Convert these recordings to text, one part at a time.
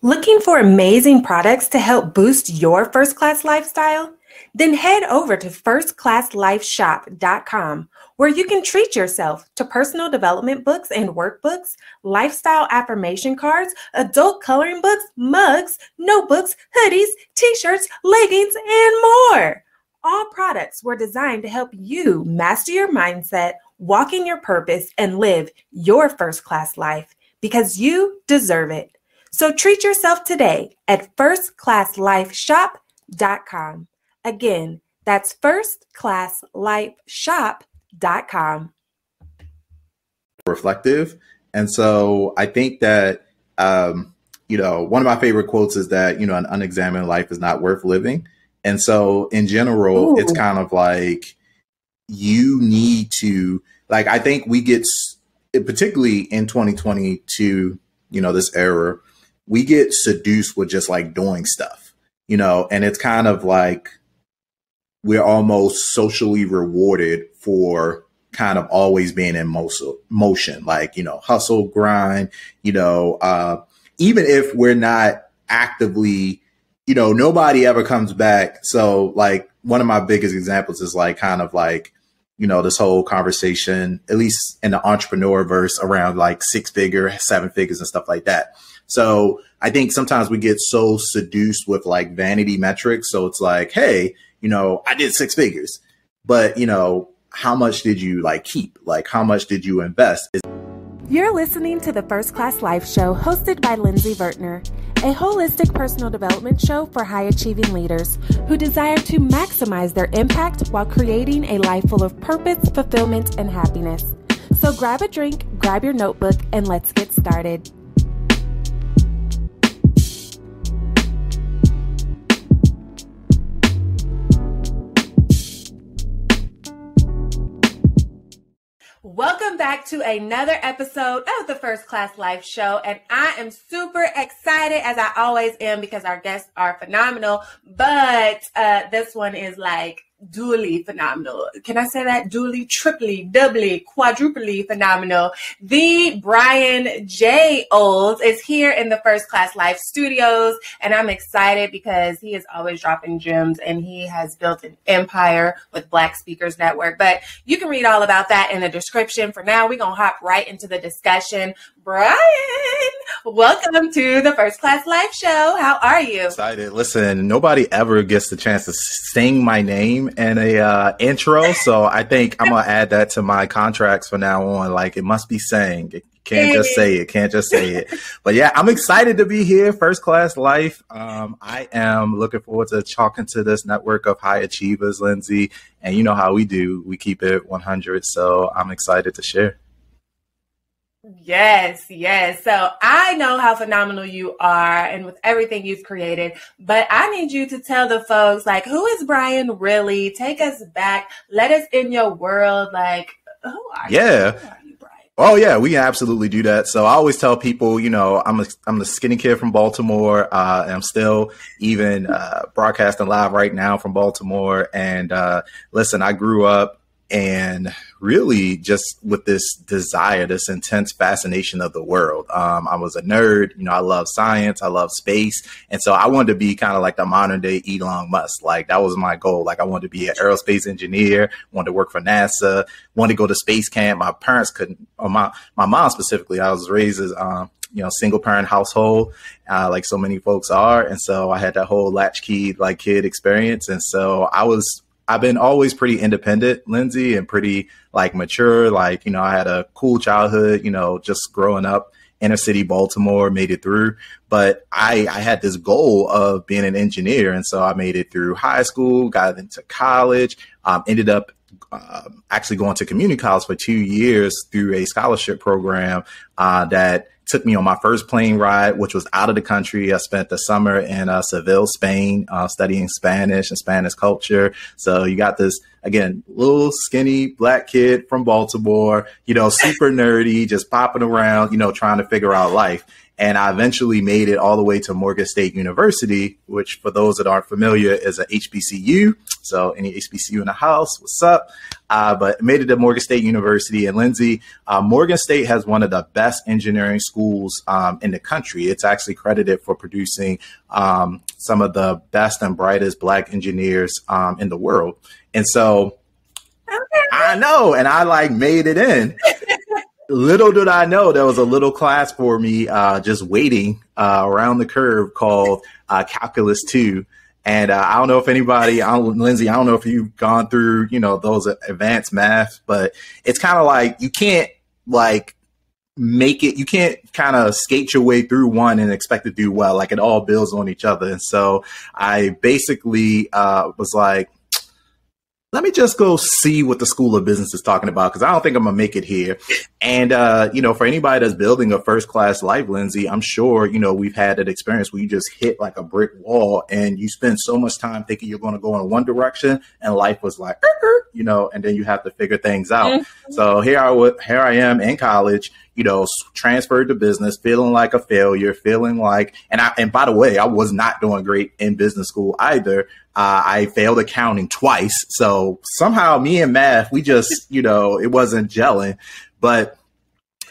Looking for amazing products to help boost your first-class lifestyle? Then head over to firstclasslifeshop.com, where you can treat yourself to personal development books and workbooks, lifestyle affirmation cards, adult coloring books, mugs, notebooks, hoodies, t-shirts, leggings, and more. All products were designed to help you master your mindset, walk in your purpose, and live your first-class life because you deserve it. So treat yourself today at firstclasslifeshop.com. Again, that's firstclasslifeshop.com. Reflective. And so I think that, one of my favorite quotes is that, an unexamined life is not worth living. And so in general, It's kind of like you need to, I think we get, particularly in 2022, this era, we get seduced with just doing stuff, and it's kind of like we're almost socially rewarded for kind of always being in motion, hustle, grind, even if we're not actively, nobody ever comes back. So one of my biggest examples is this whole conversation, at least in the entrepreneur verse, around 6-figure, 7 figures and stuff like that. So I think sometimes we get so seduced with vanity metrics. So it's hey, I did 6 figures, but how much did you keep? How much did you invest? You're listening to the First Class Life Show, hosted by Lindsey Vertner, a holistic personal development show for high-achieving leaders who desire to maximize their impact while creating a life full of purpose, fulfillment, and happiness. So grab a drink, grab your notebook, and let's get started. Welcome back to another episode of the First Class Life Show, and I am super excited, as I always am, because our guests are phenomenal, but this one is dually phenomenal. Can I say that? Dually, triply, doubly, quadruply phenomenal. The Brian J. Olds is here in the First Class Life studios, and I'm excited because he is always dropping gems, and he has built an empire with Black Speakers Network. But you can read all about that in the description. For now, we're going to hop right into the discussion. Brian, welcome to the First Class Life Show. How are you? Excited. Listen, nobody ever gets the chance to sing my name in a intro, so I think I'm gonna add that to my contracts from now on. It must be sang. It can't just say it. Can't just say it. But yeah, I'm excited to be here. First Class Life. I am looking forward to talking to this network of high achievers, Lindsey. And you know how we do. We keep it 100. So I'm excited to share. Yes. So I know how phenomenal you are and with everything you've created, but I need you to tell the folks, who is Brian really? Take us back. Let us in your world. Who are you? Yeah. Who are you, Brian? Oh yeah, we can absolutely do that. So I always tell people, I'm the skinny kid from Baltimore. And I'm still even broadcasting live right now from Baltimore. And listen, I grew up and really just with this desire, this intense fascination of the world. I was a nerd, I love science, I love space. And so I wanted to be kind of like the modern day Elon Musk. That was my goal. I wanted to be an aerospace engineer, wanted to work for NASA, wanted to go to space camp. My parents couldn't, or my mom specifically, I was raised as, single parent household, like so many folks are. And so I had that whole latchkey, kid experience. And so I've been always pretty independent, Lindsey, and pretty mature. I had a cool childhood, just growing up inner city Baltimore, made it through. But I had this goal of being an engineer. And so I made it through high school, got into college, ended up actually going to community college for 2 years through a scholarship program that took me on my first plane ride, which was out of the country. I spent the summer in Seville, Spain, studying Spanish and Spanish culture. So you got this, again, little skinny Black kid from Baltimore, super nerdy, just popping around, trying to figure out life. And I eventually made it all the way to Morgan State University, which for those that aren't familiar is a HBCU. So any HBCU in the house, what's up? But made it to Morgan State University. And Lindsey, Morgan State has one of the best engineering schools in the country. It's actually credited for producing some of the best and brightest Black engineers in the world. And so I know, and I made it in. Little did I know there was a little class for me just waiting around the curve called Calculus 2. And I don't know if anybody, Lindsey, I don't know if you've gone through, those advanced math, but it's kind of like you can't make it, you can't kind of skate your way through one and expect to do well. Like it all builds on each other. And so I basically was like, let me just go see what the School of Business is talking about, because I don't think I'm going to make it here. And, for anybody that's building a first class life, Lindsey, I'm sure, we've had that experience where you just hit like a brick wall and you spend so much time thinking you're going to go in one direction and life was like, and then you have to figure things out. Mm-hmm. So here I am in college, transferred to business, feeling like a failure, feeling like, and by the way, I was not doing great in business school either. I failed accounting twice. So somehow me and math, we just, it wasn't gelling, but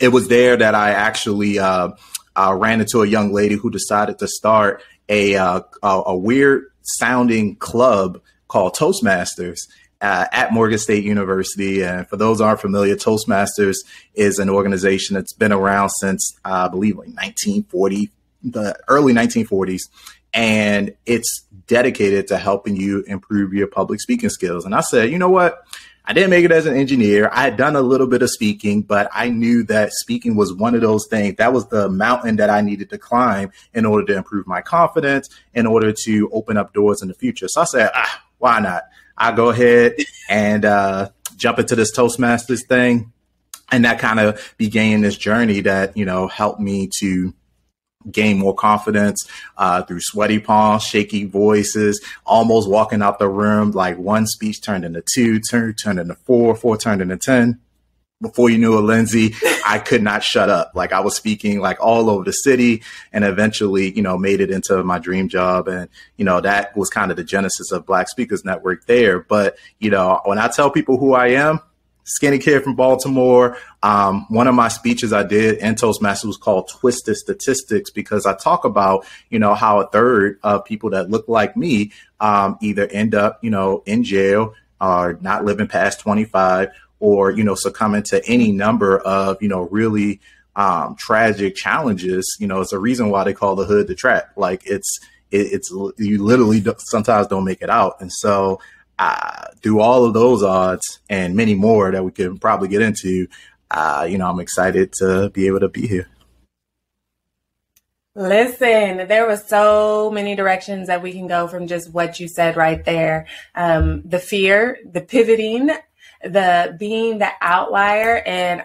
it was there that I actually ran into a young lady who decided to start a weird sounding club called Toastmasters at Morgan State University. And for those who aren't familiar, Toastmasters is an organization that's been around since, I believe, like the early 1940s. And it's dedicated to helping you improve your public speaking skills. And I said, you know what? I didn't make it as an engineer. I had done a little bit of speaking, but I knew that speaking was one of those things. That was the mountain that I needed to climb in order to improve my confidence, in order to open up doors in the future. So I said, why not? I'll go ahead and jump into this Toastmasters thing. And that kind of began this journey that, helped me to gain more confidence through sweaty palms, shaky voices, almost walking out the room. Like one speech turned into two, turned into four turned into 10. Before you knew it, Lindsey, I could not shut up. Like I was speaking like all over the city, and eventually, made it into my dream job. And, that was kind of the genesis of Black Speakers Network there. But, when I tell people who I am, skinny kid from Baltimore. One of my speeches I did in Toastmasters was called Twisted Statistics, because I talk about, how a third of people that look like me either end up, in jail or not living past 25, or, succumbing to any number of, really tragic challenges. It's a reason why they call the hood the trap. Like it's you literally sometimes don't make it out. And so through all of those odds and many more that we could probably get into, I'm excited to be able to be here. Listen, there was so many directions that we can go from just what you said right there. The fear, the pivoting, the being the outlier. And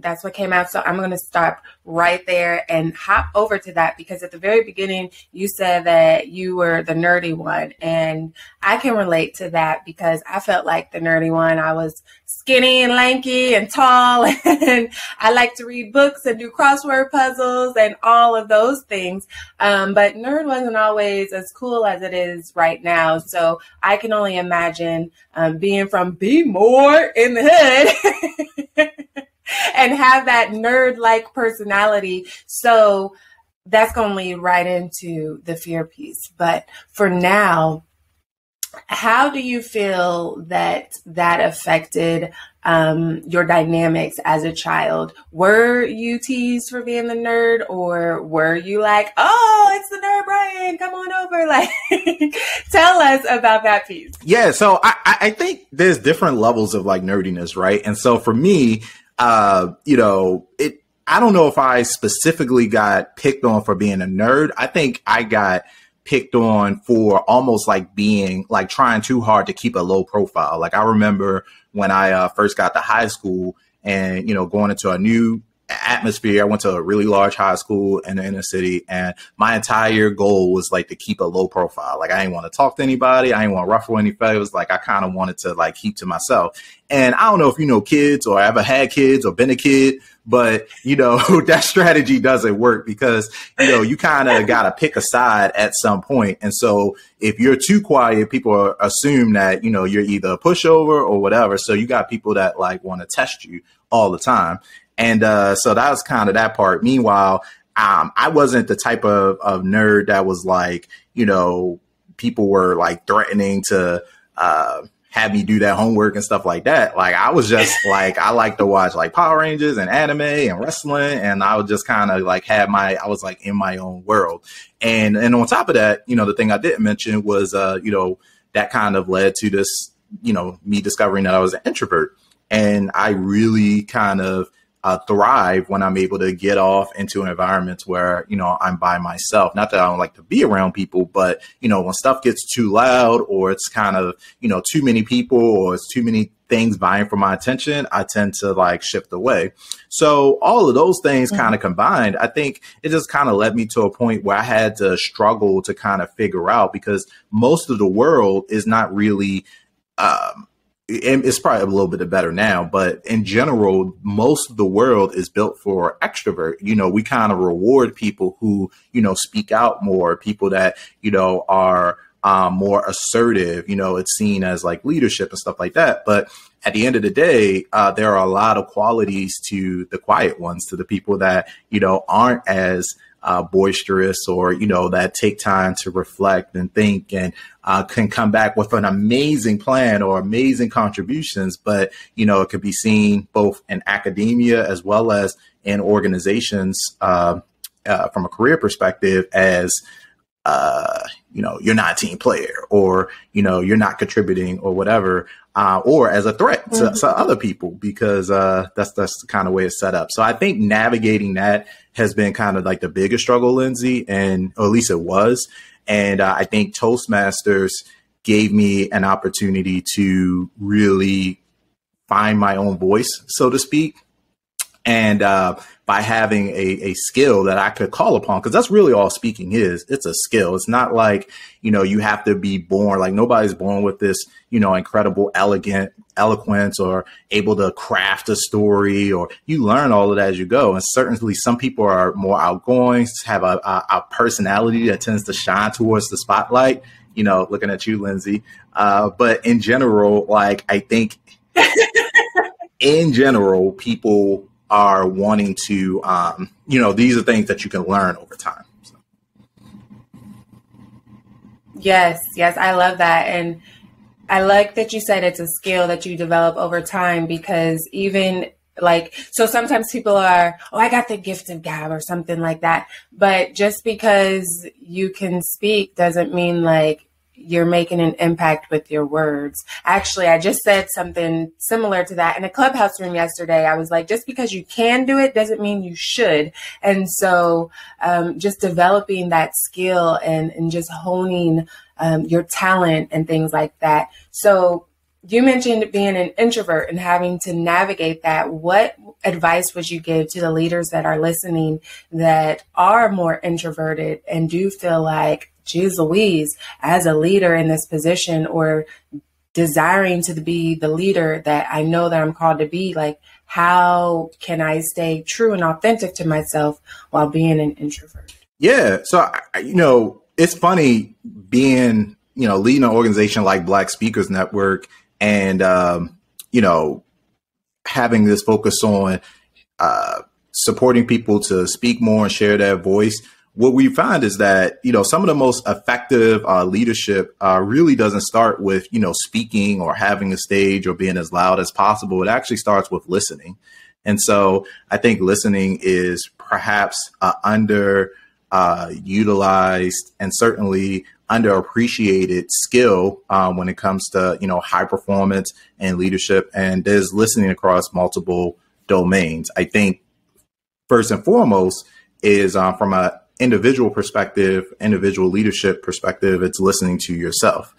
that's what came out. So I'm going to stop right there and hop over to that, because at the very beginning, you said that you were the nerdy one. And I can relate to that because I felt like the nerdy one. I was skinny and lanky and tall, and I like to read books and do crossword puzzles and all of those things. But nerd wasn't always as cool as it is right now. So I can only imagine being from Be More in the hood and have that nerd-like personality. So that's going to lead right into the fear piece. But for now, how do you feel that affected your dynamics as a child? Were you teased for being the nerd, or were you like, oh, it's the nerd Brian, come on over? Like, tell us about that piece. Yeah, so I think there's different levels of like nerdiness, right? And so for me, I don't know if I specifically got picked on for being a nerd. I think I got picked on for almost like being like trying too hard to keep a low profile. Like I remember when I first got to high school and, going into a new atmosphere. I went to a really large high school in the inner city, and my entire goal was like to keep a low profile. Like I didn't want to talk to anybody. I didn't want to ruffle any feathers. Like I kind of wanted to like keep to myself. And I don't know if you know kids or ever had kids or been a kid, but that strategy doesn't work because, you kind of got to pick a side at some point. And so if you're too quiet, people assume that, you're either a pushover or whatever. So you got people that like want to test you all the time. And so that was kind of that part. Meanwhile, I wasn't the type of nerd that was like, people were like threatening to have me do that homework and stuff like that. Like I was just like, I like to watch like Power Rangers and anime and wrestling. And I would just kind of like I was like in my own world. And on top of that, the thing I didn't mention was, that kind of led to this, me discovering that I was an introvert. And I really kind of thrive when I'm able to get off into environments where, I'm by myself. Not that I don't like to be around people, but, when stuff gets too loud or it's kind of, too many people or it's too many things vying for my attention, I tend to like shift away. So all of those things kind of combined, I think it just kind of led me to a point where I had to struggle to kind of figure out, because most of the world is not really, it's probably a little bit better now, but in general, most of the world is built for extrovert. We kind of reward people who, speak out more, people that, are more assertive, it's seen as like leadership and stuff like that. But at the end of the day, there are a lot of qualities to the quiet ones, to the people that, aren't as boisterous or, that take time to reflect and think and can come back with an amazing plan or amazing contributions. But, it could be seen both in academia as well as in organizations from a career perspective as, you're not a team player or, you're not contributing or whatever, or as a threat to other people, because that's the kind of way it's set up. So I think navigating that has been kind of like the biggest struggle, Lindsey, or at least it was. And I think Toastmasters gave me an opportunity to really find my own voice, so to speak. And by having a skill that I could call upon, because that's really all speaking is. It's a skill. It's not like, you have to be born, like nobody's born with this, incredible, elegant eloquence or able to craft a story, or you learn all of that as you go. And certainly some people are more outgoing, have a personality that tends to shine towards the spotlight, looking at you, Lindsey. But in general, like I think in general, people are wanting to, these are things that you can learn over time. So. Yes, I love that. And I like that you said it's a skill that you develop over time, because even like, so sometimes people are, I got the gift of gab or something like that. But just because you can speak doesn't mean like you're making an impact with your words. Actually, I just said something similar to that in a Clubhouse room yesterday. I was like, just because you can do it doesn't mean you should. And so just developing that skill and just honing your talent and things like that. So you mentioned being an introvert and having to navigate that. What advice would you give to the leaders that are listening that are more introverted and do feel like, geez Louise, as a leader in this position or desiring to be the leader that I know that I'm called to be, like, how can I stay true and authentic to myself while being an introvert? Yeah. So, it's funny being, leading an organization like Black Speakers Network and, having this focus on supporting people to speak more and share their voice. What we find is that, some of the most effective leadership really doesn't start with, speaking or having a stage or being as loud as possible. It actually starts with listening. And so I think listening is perhaps utilized and certainly underappreciated skill when it comes to, high performance and leadership. And there's listening across multiple domains. I think first and foremost is from a individual perspective, individual leadership perspective, it's listening to yourself,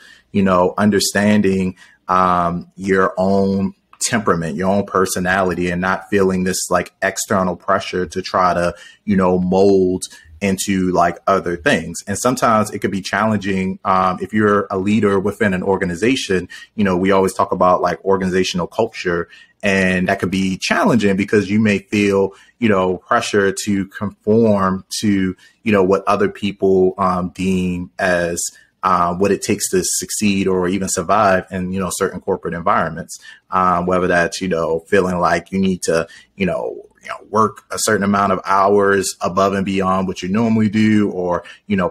understanding your own temperament, your own personality, and not feeling this like external pressure to try to, mold into like other things. And sometimes it could be challenging. If you're a leader within an organization, we always talk about like organizational culture, and that could be challenging because you may feel, pressure to conform to, what other people deem as what it takes to succeed or even survive in, certain corporate environments, whether that's, feeling like you need to, work a certain amount of hours above and beyond what you normally do, or,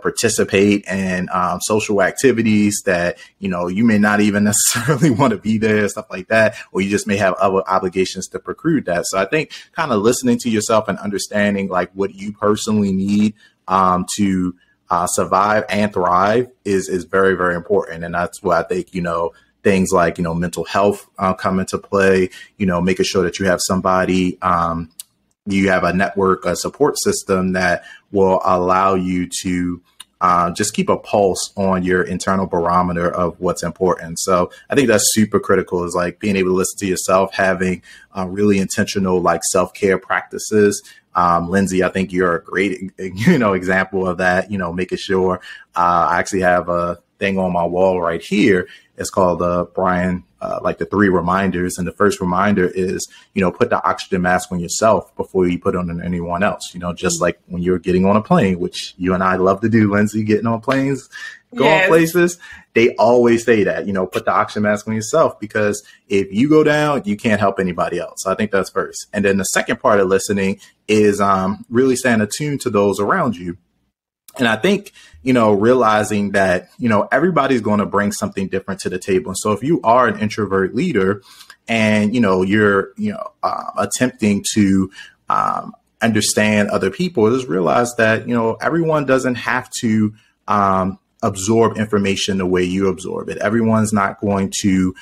participate in social activities that, you may not even necessarily want to be there, stuff like that, or you just may have other obligations to preclude that. So I think kind of listening to yourself and understanding like what you personally need to survive and thrive is very, very important. And that's what I think, things like, mental health come into play, making sure that you have somebody, you have a network, a support system that will allow you to just keep a pulse on your internal barometer of what's important. So I think that's super critical, is like being able to listen to yourself, having really intentional like self-care practices. Lindsey, I think you're a great, example of that, making sure I actually have a thing on my wall right here. It's called Brian, like the 3 reminders. And the first reminder is, put the oxygen mask on yourself before you put it on anyone else, just like when you're getting on a plane, which you and I love to do, Lindsey, getting on planes, going places. They always say that, put the oxygen mask on yourself, because if you go down, you can't help anybody else. So I think that's first. And then the second part of listening is really staying attuned to those around you. And I think, realizing that, everybody's going to bring something different to the table. And so if you are an introvert leader and, you're, attempting to understand other people, just realize that, everyone doesn't have to absorb information the way you absorb it. Everyone's not going to,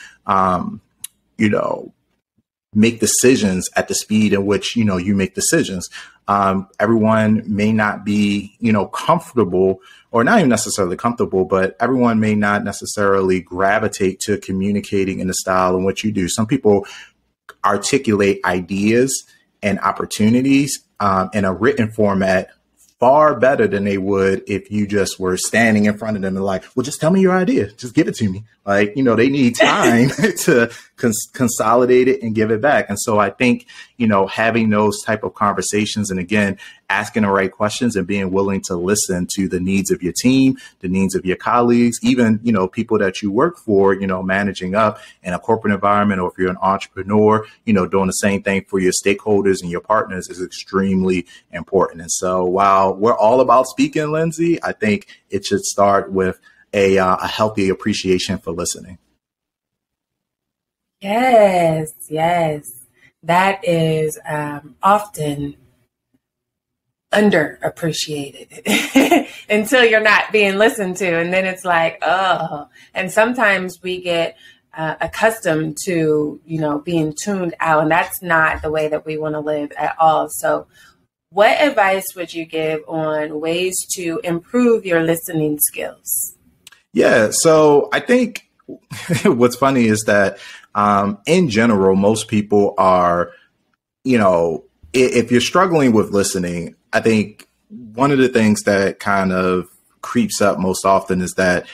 make decisions at the speed in which, you make decisions. Everyone may not be, comfortable, or not even necessarily comfortable, but everyone may not necessarily gravitate to communicating in the style in which you do. Some people articulate ideas and opportunities in a written format far better than they would if you just were standing in front of them and like, well, just tell me your idea. Just give it to me. Like, they need time to consolidate it and give it back. And so I think, having those type of conversations, and again, asking the right questions and being willing to listen to the needs of your team, the needs of your colleagues, even, people that you work for, managing up in a corporate environment, or if you're an entrepreneur, doing the same thing for your stakeholders and your partners is extremely important. And so while we're all about speaking, Lindsey, I think it should start with a healthy appreciation for listening. Yes. That is often underappreciated until you're not being listened to. And then it's like, oh, and sometimes we get accustomed to, being tuned out, and that's not the way that we want to live at all. So what advice would you give on ways to improve your listening skills? Yeah. So I think what's funny is that in general, most people are, if you're struggling with listening, I think one of the things that kind of creeps up most often is that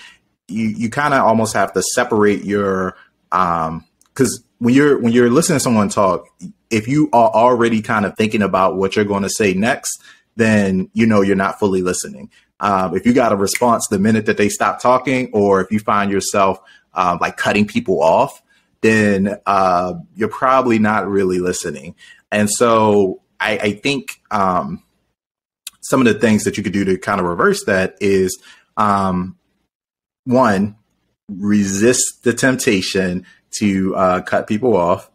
you kind of almost have to separate your, because when you're listening to someone talk, if you are already kind of thinking about what you're going to say next, then you're not fully listening. If you got a response the minute that they stop talking, or if you find yourself like cutting people off, then you're probably not really listening. And so I think some of the things that you could do to kind of reverse that is, one, resist the temptation to cut people off.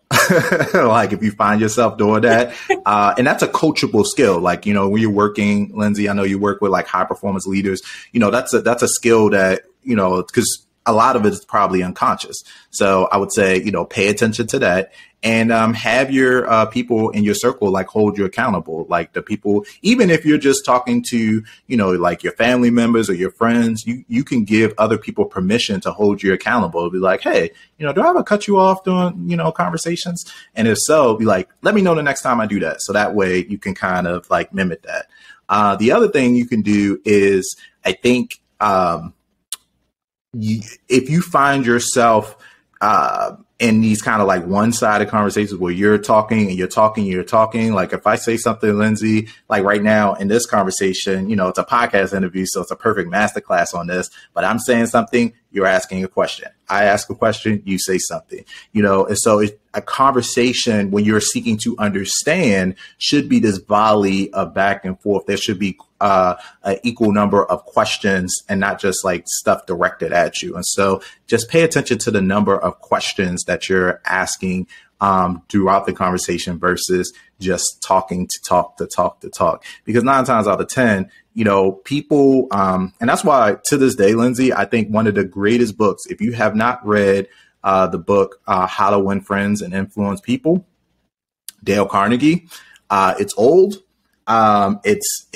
Like if you find yourself doing that, and that's a coachable skill. Like, when you're working, Lindsey, I know you work with like high performance leaders, that's a skill that, because a lot of it is probably unconscious. So I would say, pay attention to that. and have your people in your circle like hold you accountable. Like the people, even if you're just talking to, like your family members or your friends, you can give other people permission to hold you accountable. Be like, hey, do I ever cut you off during, conversations? And if so, be like, let me know the next time I do that. So that way you can kind of like mimic that. The other thing you can do is, I think, if you find yourself in these kind of like one-sided conversations where you're talking and you're talking, like if I say something, Lindsey, like right now in this conversation, it's a podcast interview, so it's a perfect masterclass on this, but I'm saying something, you're asking a question. I ask a question, you say something, and so a conversation when you're seeking to understand should be this volley of back and forth. There should be an equal number of questions and not just like stuff directed at you. And so just pay attention to the number of questions that you're asking throughout the conversation versus just talking to talk. Because 9 times out of 10, people, and that's why to this day, Lindsey, I think one of the greatest books, if you have not read the book, How to Win Friends and Influence People, Dale Carnegie, it's old. It's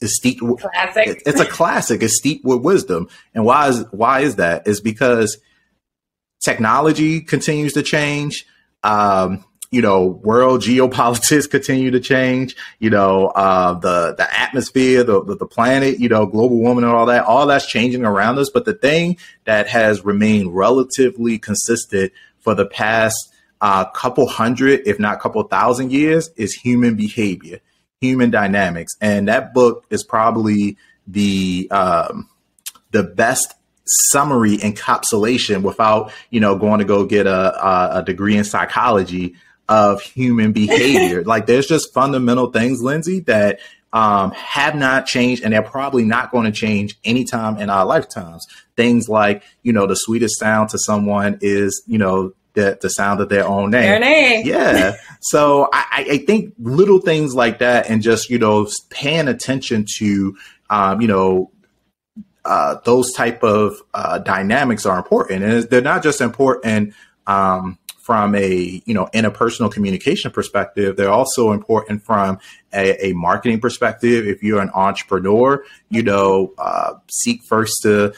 steeped. Classic. It's a classic. It's steeped with wisdom. And why is that? Is because technology continues to change. World geopolitics continue to change, the atmosphere, the planet, global warming and all that's changing around us. But the thing that has remained relatively consistent for the past couple hundred, if not couple thousand years, is human behavior, human dynamics. And that book is probably the best summary encapsulation without, going to go get a degree in psychology of human behavior. Like there's just fundamental things, Lindsey, that have not changed, and they're probably not going to change anytime in our lifetimes. Things like, the sweetest sound to someone is, the sound of their own name. Their name. Yeah. So I think little things like that, and just, paying attention to, those type of dynamics are important. And they're not just important from a, interpersonal communication perspective. They're also important from a marketing perspective. If you're an entrepreneur, seek first to,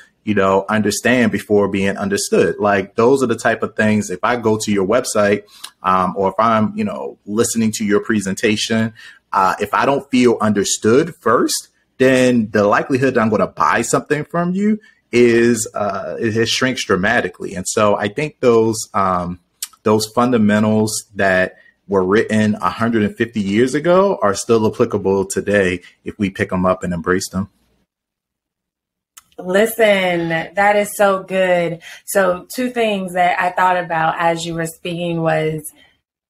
understand before being understood. Like those are the type of things. If I go to your website, or if I'm, listening to your presentation, if I don't feel understood first, then the likelihood that I'm going to buy something from you it shrinks dramatically. And so I think those fundamentals that were written 150 years ago are still applicable today if we pick them up and embrace them. Listen, that is so good. So 2 things that I thought about as you were speaking was,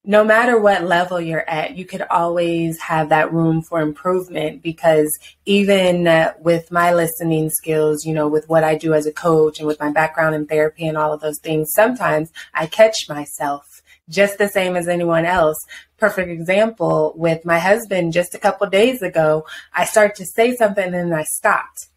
no matter what level you're at, you could always have that room for improvement, because even with my listening skills, with what I do as a coach and with my background in therapy and all of those things, sometimes I catch myself just the same as anyone else. Perfect example with my husband just a couple days ago, I started to say something and then I stopped.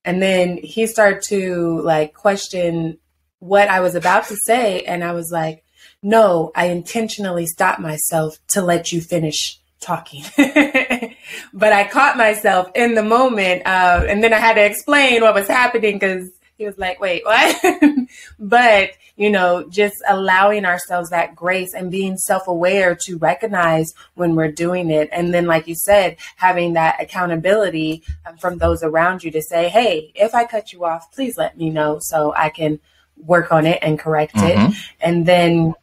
And then he started to like question what I was about to say. And I was like, no, I intentionally stopped myself to let you finish talking. But I caught myself in the moment. And then I had to explain what was happening because he was like, wait, what? But, just allowing ourselves that grace and being self-aware to recognize when we're doing it. And then, like you said, having that accountability from those around you to say, hey, if I cut you off, please let me know so I can work on it and correct it. And then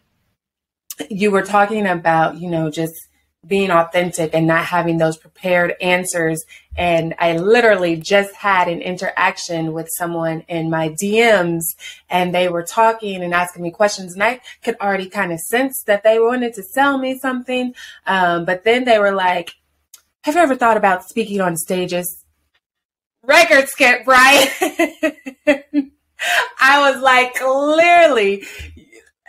you were talking about, just being authentic and not having those prepared answers. And I literally just had an interaction with someone in my DMs, and they were talking and asking me questions, and I could already kind of sense that they wanted to sell me something. But then they were like, have you ever thought about speaking on stages? Record skip, right? I was like, clearly,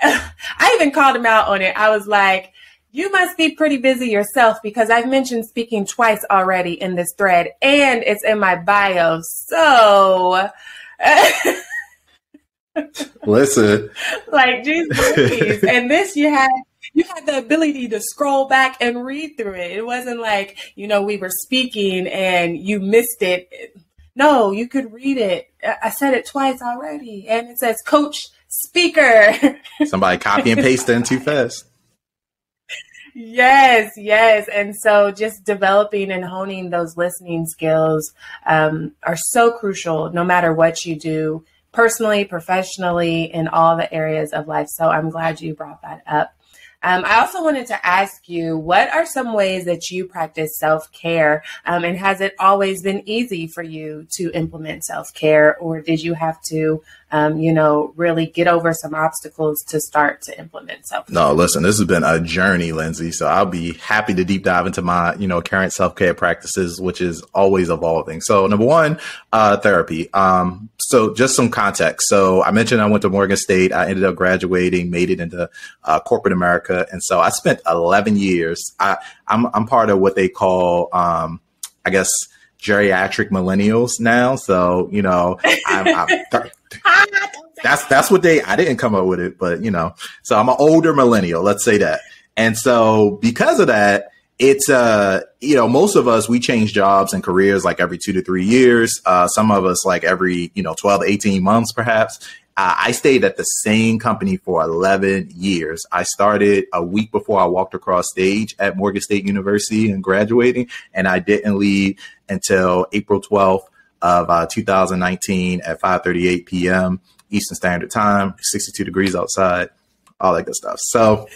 I even called him out on it. I was like, you must be pretty busy yourself, because I've mentioned speaking twice already in this thread and it's in my bio. So listen, like, geez, please. And this, you you had the ability to scroll back and read through it. It wasn't like, we were speaking and you missed it. No, you could read it. I said it twice already. And it says coach speaker. Somebody copy and paste in too fast. Yes. And so just developing and honing those listening skills are so crucial no matter what you do, personally, professionally, in all the areas of life. So I'm glad you brought that up. I also wanted to ask you, what are some ways that you practice self-care? And has it always been easy for you to implement self-care, or did you have to, really get over some obstacles to start to implement self-care? No, listen, this has been a journey, Lindsey. So I'll be happy to deep dive into my, current self-care practices, which is always evolving. So number one, therapy. So just some context. So I mentioned I went to Morgan State. I ended up graduating, made it into corporate America. And so I spent 11 years. I'm part of what they call, geriatric millennials now. So, that's what I didn't come up with it, but so I'm an older millennial, let's say that. And so because of that, it's, most of us, we change jobs and careers like every 2 to 3 years. Some of us like every, 12 to 18 months, perhaps. I stayed at the same company for 11 years. I started a week before I walked across stage at Morgan State University and graduating, and I didn't leave until April 12th of 2019 at 5:38 p.m. Eastern Standard Time, 62 degrees outside, all that good stuff. So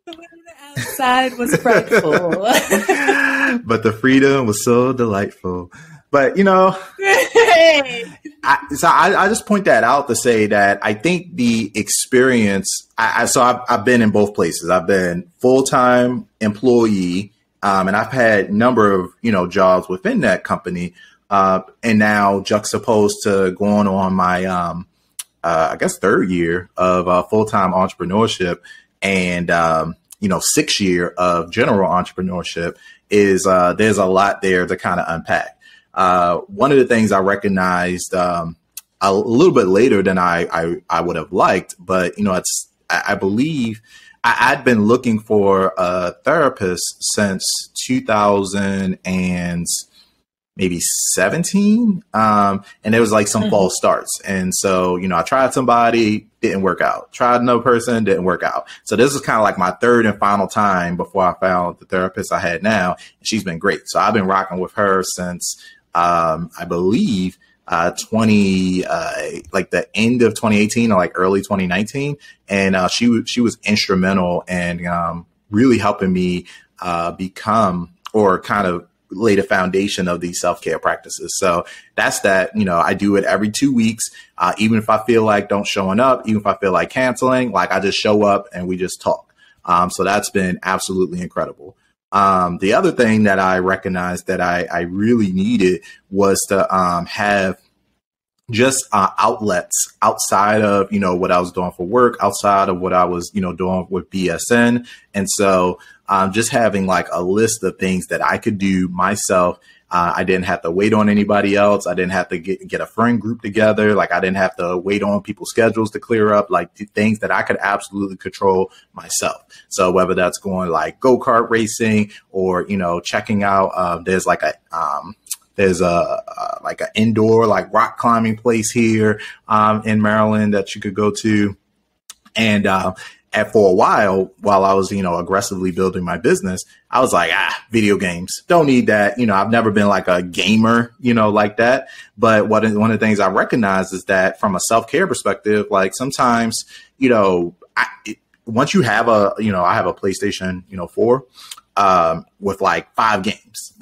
the weather outside was frightful. But the freedom was so delightful. But, I just point that out to say that I think the experience, I've been in both places. I've been full-time employee, and I've had a number of, jobs within that company. And now juxtaposed to going on my, third year of full-time entrepreneurship and, 6th year of general entrepreneurship is there's a lot there to kind of unpack. One of the things I recognized a little bit later than I would have liked, but I believe I'd been looking for a therapist since 2017, and there was like some false starts, and so I tried somebody, didn't work out. Tried another person, didn't work out. So this is kind of like my third and final time before I found the therapist I had now, and she's been great. So I've been rocking with her since. I believe, like the end of 2018 or like early 2019. And, she was instrumental in, really helping me, become or kind of lay the foundation of these self-care practices. So that's that, I do it every 2 weeks. Even if I feel like don't showing up, even if I feel like canceling, like I just show up and we just talk. So that's been absolutely incredible. The other thing that I recognized that I really needed was to have just outlets outside of, what I was doing for work, outside of what I was, doing with BSN. And so just having like a list of things that I could do myself. I didn't have to wait on anybody else. I didn't have to get a friend group together. Like I didn't have to wait on people's schedules to clear up, like things that I could absolutely control myself. So whether that's going like go-kart racing or, checking out, there's like a like an indoor, like rock climbing place here, in Maryland that you could go to. And for a while I was, aggressively building my business, I was like, video games, don't need that. I've never been like a gamer, like that. But one of the things I recognize is that from a self-care perspective, like sometimes, once you have I have a PlayStation, 4, with like 5 games,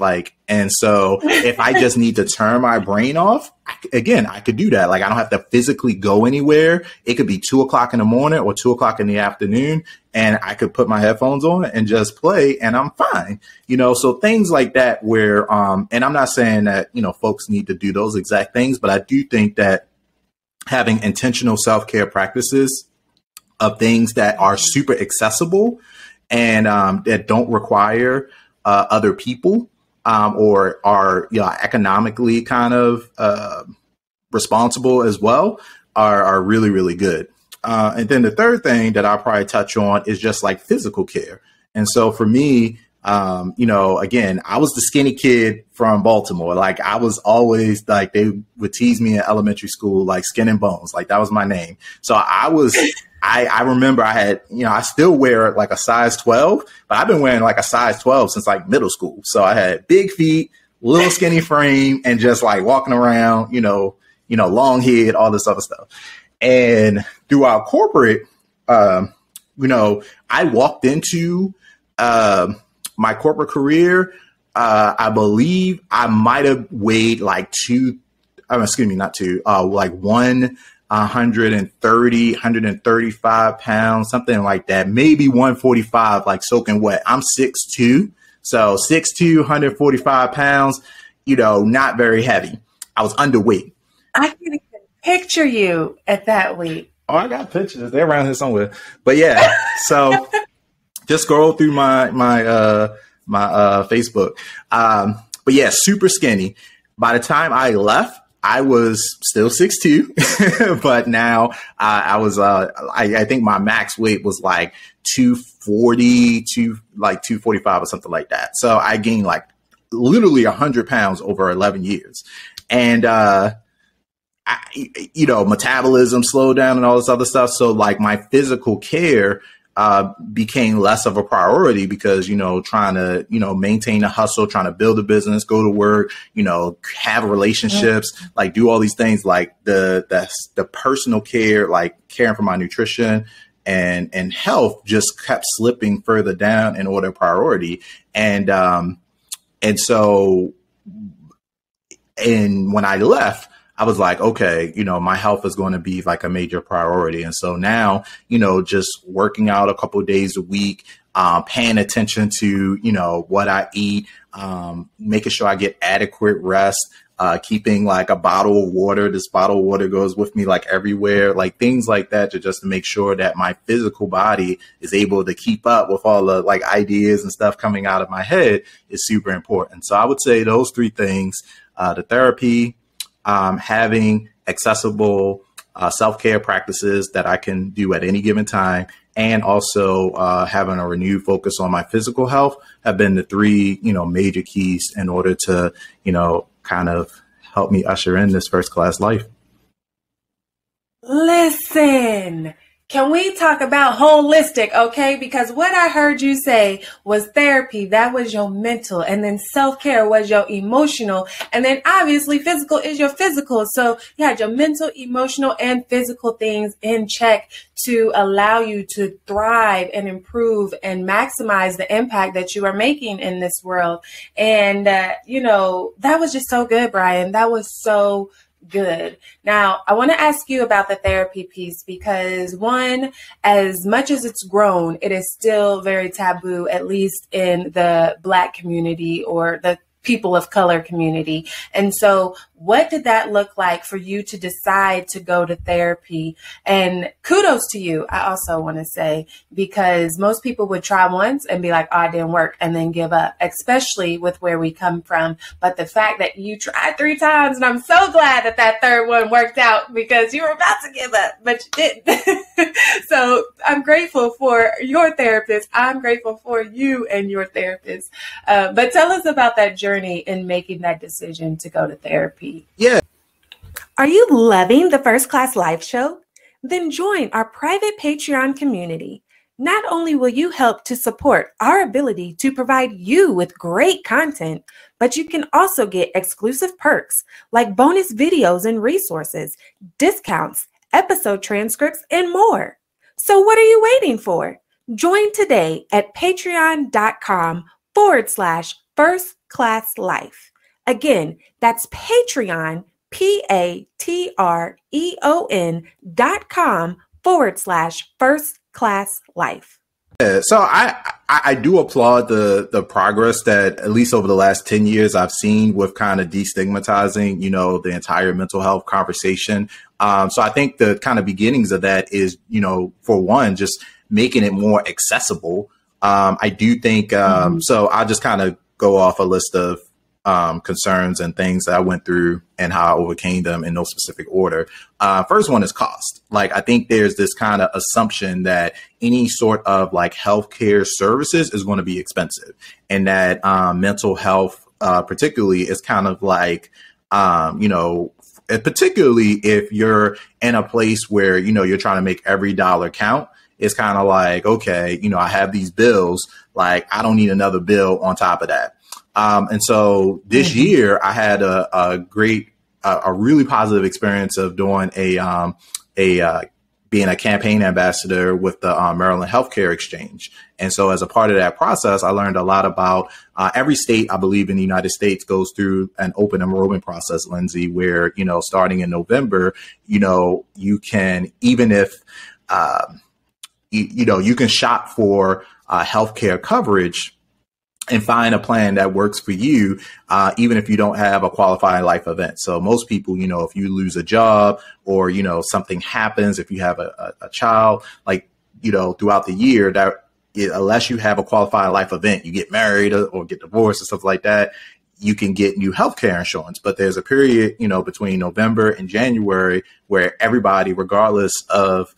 and so if I just need to turn my brain off, I could do that. Like I don't have to physically go anywhere. It could be 2:00 in the morning or 2:00 in the afternoon, and I could put my headphones on and just play, and I'm fine. So things like that where, and I'm not saying that, folks need to do those exact things, but I do think that having intentional self-care practices of things that are super accessible and that don't require other people or are economically kind of responsible as well are really, really good. And then the third thing that I'll probably touch on is just like physical care. And so for me, again, I was the skinny kid from Baltimore. Like I was always like, they would tease me in elementary school, like Skin and Bones, like that was my name. So I remember I had, I still wear like a size 12, but I've been wearing like a size 12 since like middle school. So I had big feet, little skinny frame, and just like walking around, long head, all this other stuff. And throughout corporate, I walked into my corporate career. I believe I might have weighed like 135 pounds, something like that, maybe 145, like soaking wet. I'm 6'2", so 6'2", 145 pounds, not very heavy. I was underweight. I can even picture you at that weight. Oh, I got pictures. They're around here somewhere. But yeah, so just scroll through my Facebook. But yeah, super skinny. By the time I left, I was still 6'2", but now I think my max weight was like 240 to like 245 or something like that. So I gained like literally 100 pounds over 11 years. And, metabolism slowed down and all this other stuff. So like my physical care became less of a priority because, trying to, maintain a hustle, trying to build a business, go to work, have relationships, like do all these things, like the personal care, like caring for my nutrition and health just kept slipping further down in order of priority. And so when I left, I was like, okay, my health is going to be like a major priority. And so now, just working out a couple of days a week, paying attention to, what I eat, making sure I get adequate rest, keeping like a bottle of water. This bottle of water goes with me like everywhere, like things like that, to make sure that my physical body is able to keep up with all the like ideas and stuff coming out of my head is super important. So I would say those three things, the therapy, having accessible self-care practices that I can do at any given time, and also having a renewed focus on my physical health have been the three, major keys in order to, kind of help me usher in this first class life. Listen, can we talk about holistic, okay? Because what I heard you say was therapy, that was your mental, and then self-care was your emotional, and then obviously physical is your physical. So you had your mental, emotional, and physical things in check to allow you to thrive and improve and maximize the impact that you are making in this world. And, that was just so good, Brian. That was so good. Now, I want to ask you about the therapy piece because one, as much as it's grown, it is still very taboo, at least in the Black community or the people of color community. And so what did that look like for you to decide to go to therapy? And kudos to you, I also want to say, because most people would try once and be like, oh, it didn't work, and then give up, especially with where we come from. But the fact that you tried 3 times, and I'm so glad that that third one worked out because you were about to give up, but you didn't. So I'm grateful for your therapist. I'm grateful for you and your therapist. But tell us about that journey in making that decision to go to therapy. Yeah. Are you loving the First Class Life Show? Then join our private Patreon community. Not only will you help to support our ability to provide you with great content, but you can also get exclusive perks like bonus videos and resources, discounts, episode transcripts, and more. So what are you waiting for? Join today at patreon.com/First Class Life. Again, that's Patreon, patreon.com/First Class Life. Yeah, so I do applaud the progress that at least over the last 10 years I've seen with kind of destigmatizing, the entire mental health conversation. So I think the kind of beginnings of that is, for one, just making it more accessible. I do think, so I'll just kind of go off a list of concerns and things that I went through and how I overcame them in no specific order. First one is cost. Like, I think there's this kind of assumption that any sort of like healthcare services is going to be expensive, and that mental health, particularly, is kind of like, particularly if you're in a place where, you're trying to make every dollar count. It's kind of like, okay, I have these bills, like I don't need another bill on top of that. And so this year I had a really positive experience of doing being a campaign ambassador with the Maryland Healthcare Exchange. And so as a part of that process, I learned a lot about every state, I believe, in the United States goes through an open enrollment process, Lindsey, where, starting in November, you can, even if, you can shop for healthcare coverage and find a plan that works for you, even if you don't have a qualifying life event. So most people, if you lose a job or, something happens, if you have a child, like, throughout the year, unless you have a qualifying life event, you get married or get divorced and stuff like that, you can get new healthcare insurance. But there's a period, between November and January where everybody, regardless of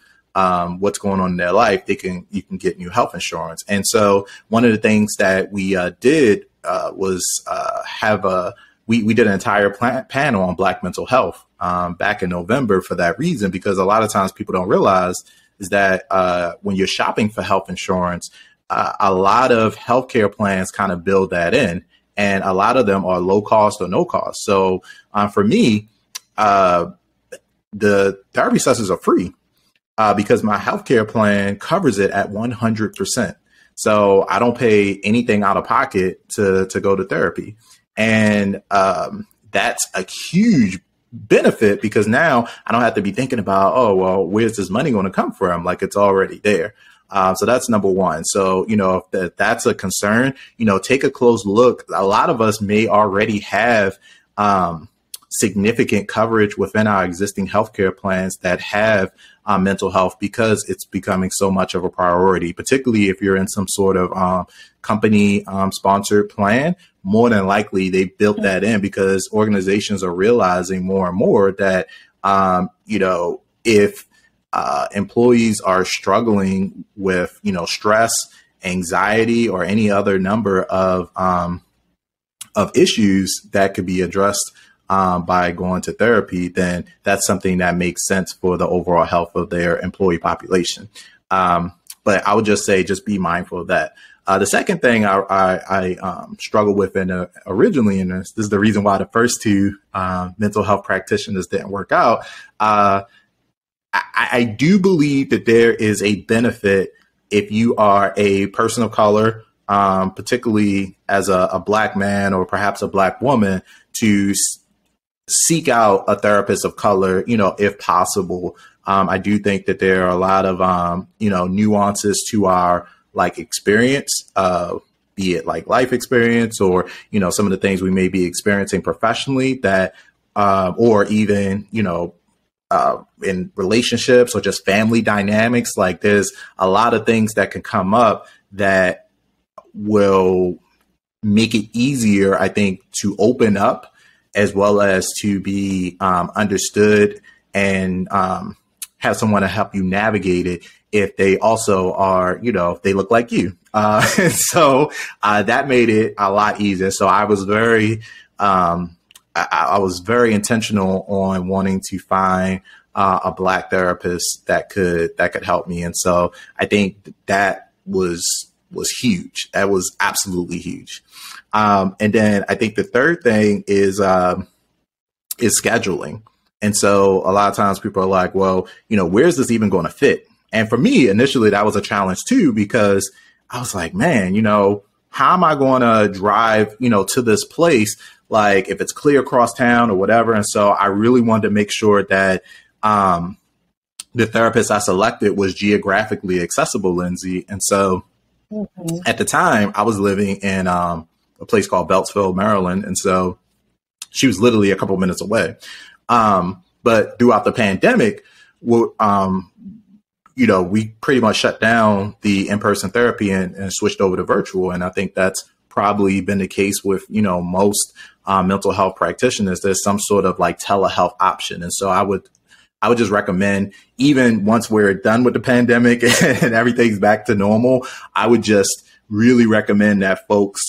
what's going on in their life, you can get new health insurance. And so one of the things that we did was we did an entire panel on Black mental health back in November for that reason, because a lot of times people don't realize is that when you're shopping for health insurance, a lot of healthcare plans kind of build that in, and a lot of them are low cost or no cost. So for me, the therapy sessions are free. Because my healthcare plan covers it at 100%. So I don't pay anything out of pocket to go to therapy. And that's a huge benefit, because now I don't have to be thinking about, oh, well, where's this money going to come from? Like, it's already there. So that's number one. So, if that's a concern, take a close look. A lot of us may already have significant coverage within our existing healthcare plans that have mental health, because it's becoming so much of a priority, particularly if you're in some sort of company sponsored plan. More than likely, they built that in because organizations are realizing more and more that, if employees are struggling with, stress, anxiety, or any other number of issues that could be addressed by going to therapy, then that's something that makes sense for the overall health of their employee population. But I would just say, just be mindful of that. The second thing I struggled with originally, and this is the reason why the first two mental health practitioners didn't work out. I do believe that there is a benefit if you are a person of color, particularly as a Black man or perhaps a Black woman, to seek out a therapist of color, if possible. I do think that there are a lot of, nuances to our experience, be it like life experience or, some of the things we may be experiencing professionally that, or even, in relationships or just family dynamics. Like, there's a lot of things that can come up that will make it easier, I think, to open up, as well as to be understood and have someone to help you navigate it if they also are, if they look like you. So that made it a lot easier. So I was very, I was very intentional on wanting to find a Black therapist that could help me. And so I think that was huge. That was absolutely huge. And then I think the third thing is scheduling. And so a lot of times people are like, well, where's this even going to fit? And for me, initially, that was a challenge too, because I was like, man, how am I going to drive, to this place? Like, if it's clear across town or whatever. And so I really wanted to make sure that the therapist I selected was geographically accessible, Lindsey. And so at the time, I was living in a place called Beltsville, Maryland. And so she was literally a couple minutes away. But throughout the pandemic, we pretty much shut down the in-person therapy and switched over to virtual. And I think that's probably been the case with, most mental health practitioners, there's some sort of like telehealth option. And so I would just recommend, even once we're done with the pandemic and everything's back to normal, I would just really recommend that folks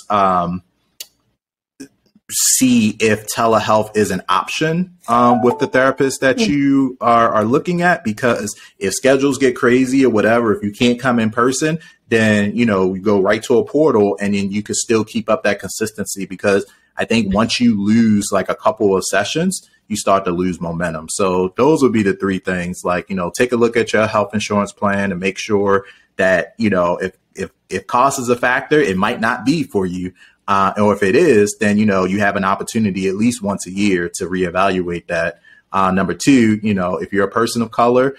see if telehealth is an option with the therapist that you are looking at, because if schedules get crazy or whatever, if you can't come in person, then, you go right to a portal and then you can still keep up that consistency, because I think once you lose like a couple of sessions, you start to lose momentum. So those would be the three things, like, take a look at your health insurance plan and make sure that, if cost is a factor, it might not be for you. Or if it is, then, you have an opportunity at least once a year to reevaluate that. Number two, if you're a person of color,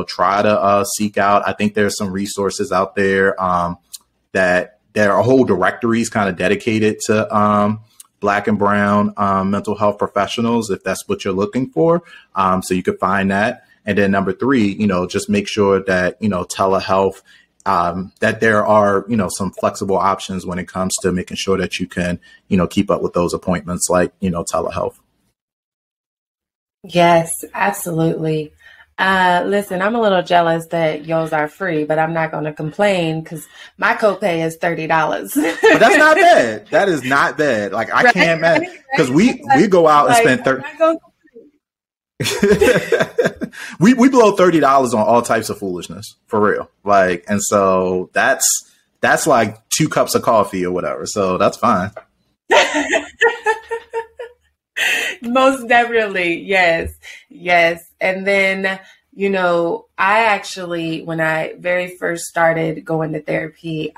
try to seek out. I think there's some resources out there that there are whole directories kind of dedicated to Black and Brown mental health professionals, if that's what you're looking for. So you could find that. And then number three, just make sure that, telehealth, that there are, some flexible options when it comes to making sure that you can, keep up with those appointments, like, telehealth. Yes, absolutely. Listen, I'm a little jealous that yours are free, but I'm not going to complain because my copay is $30. But that's not bad. That is not bad. Like, I can't imagine, because we go out and spend we blow $30 on all types of foolishness, for real. Like, and so that's like 2 cups of coffee or whatever. So that's fine. Most definitely. Yes. Yes. And then, I actually, when I very first started going to therapy,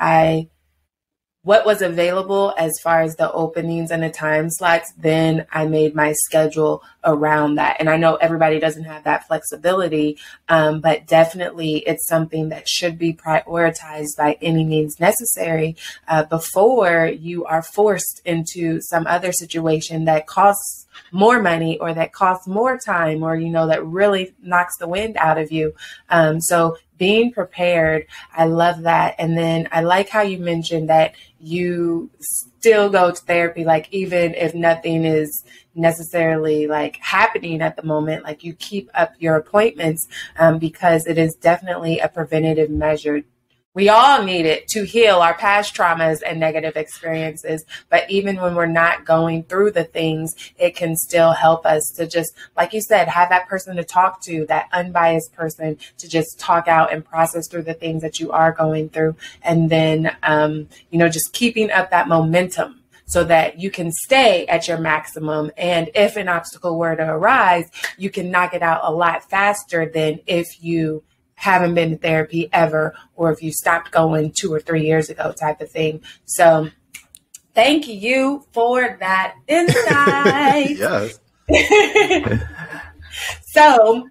what was available as far as the openings and the time slots, then I made my schedule around that. And I know everybody doesn't have that flexibility, but definitely it's something that should be prioritized by any means necessary before you are forced into some other situation that costs more money or that costs more time, or, that really knocks the wind out of you. So being prepared, I love that. And then I like how you mentioned that you still go to therapy, like even if nothing is necessarily like happening at the moment, like you keep up your appointments because it is definitely a preventative measure. We all need it to heal our past traumas and negative experiences. But even when we're not going through the things, it can still help us to just, like you said, have that person to talk to, that unbiased person to just talk out and process through the things that you are going through. And then, just keeping up that momentum so that you can stay at your maximum. And if an obstacle were to arise, you can knock it out a lot faster than if you haven't been to therapy ever, or if you stopped going 2 or 3 years ago, type of thing. So thank you for that insight. Yes. So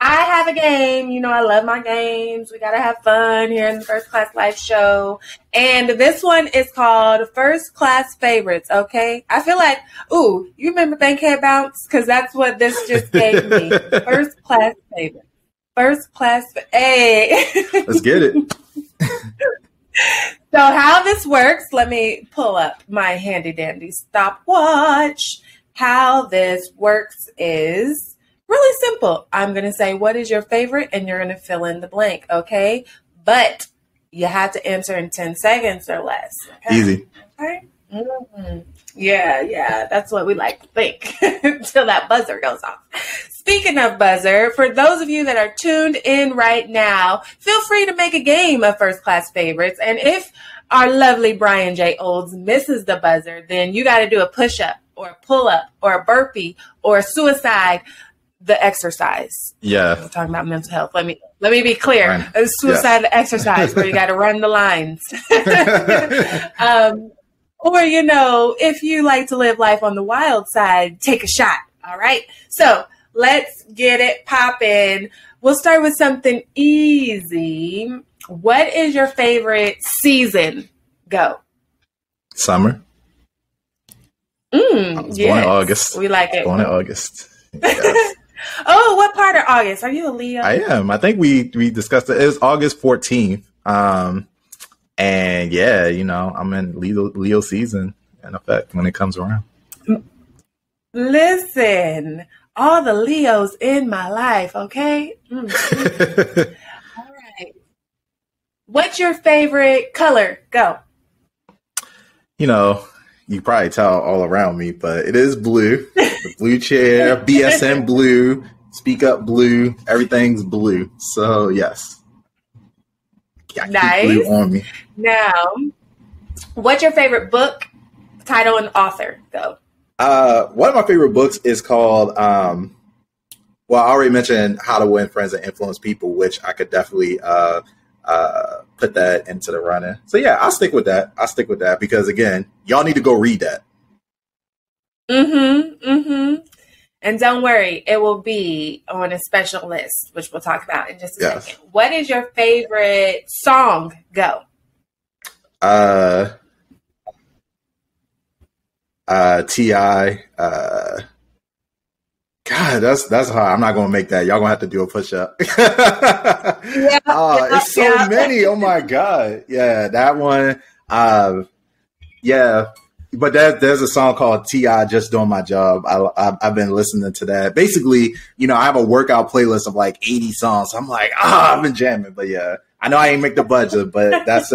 I have a game. I love my games. We got to have fun here in the First Class Life Show. And this one is called First Class Favorites, okay? I feel like, you remember Bankhead Bounce? Because that's what this just gave me. First Class Favorites. First class. Hey. Let's get it. So how this works, let me pull up my handy dandy stopwatch. How this works is really simple. I'm going to say, what is your favorite? And you're going to fill in the blank. Okay. But you have to answer in 10 seconds or less. Okay? Easy. Okay. Mm-hmm. Yeah. That's what we like to think until that buzzer goes off. Speaking of buzzer, for those of you that are tuned in right now, feel free to make a game of First Class Favorites. And if our lovely Brian J. Olds misses the buzzer, then you got to do a push-up or a pull-up or a burpee or a suicide, the exercise. Yeah. We're talking about mental health. Let me be clear. Right. A suicide exercise where you got to run the lines. Or, if you like to live life on the wild side, take a shot. All right. So let's get it poppin'. We'll start with something easy. What is your favorite season? Go. Summer. I was born in August. We like it. Born in August. Yes. Oh, what part of August? Are you a Leo? I am. I think we discussed it. It was August 14th. And yeah, I'm in Leo season in effect when it comes around. Listen, all the Leos in my life, okay? All right. What's your favorite color? Go. You know, you probably tell all around me, but it is blue. The blue chair, BSN blue, speak up blue, everything's blue. So yes. Yeah, Nice. Keep blue on me. Now, what's your favorite book, title, and author? Go. One of my favorite books is called, well, I already mentioned How to Win Friends and Influence People, which I could definitely put that into the running. So yeah, I'll stick with that because again, y'all need to go read that. And don't worry, it will be on a special list, which we'll talk about in just a second. What is your favorite song? Go. T.I. God, that's hard. I'm not gonna make that. Y'all gonna have to do a push up. It's so many. Oh my God. Yeah, that one. Yeah. But there's a song called T.I. Just Doing My Job. I've been listening to that. Basically, I have a workout playlist of like 80 songs. So I'm like, I've been jamming. But yeah, I know I ain't make the budget, but that's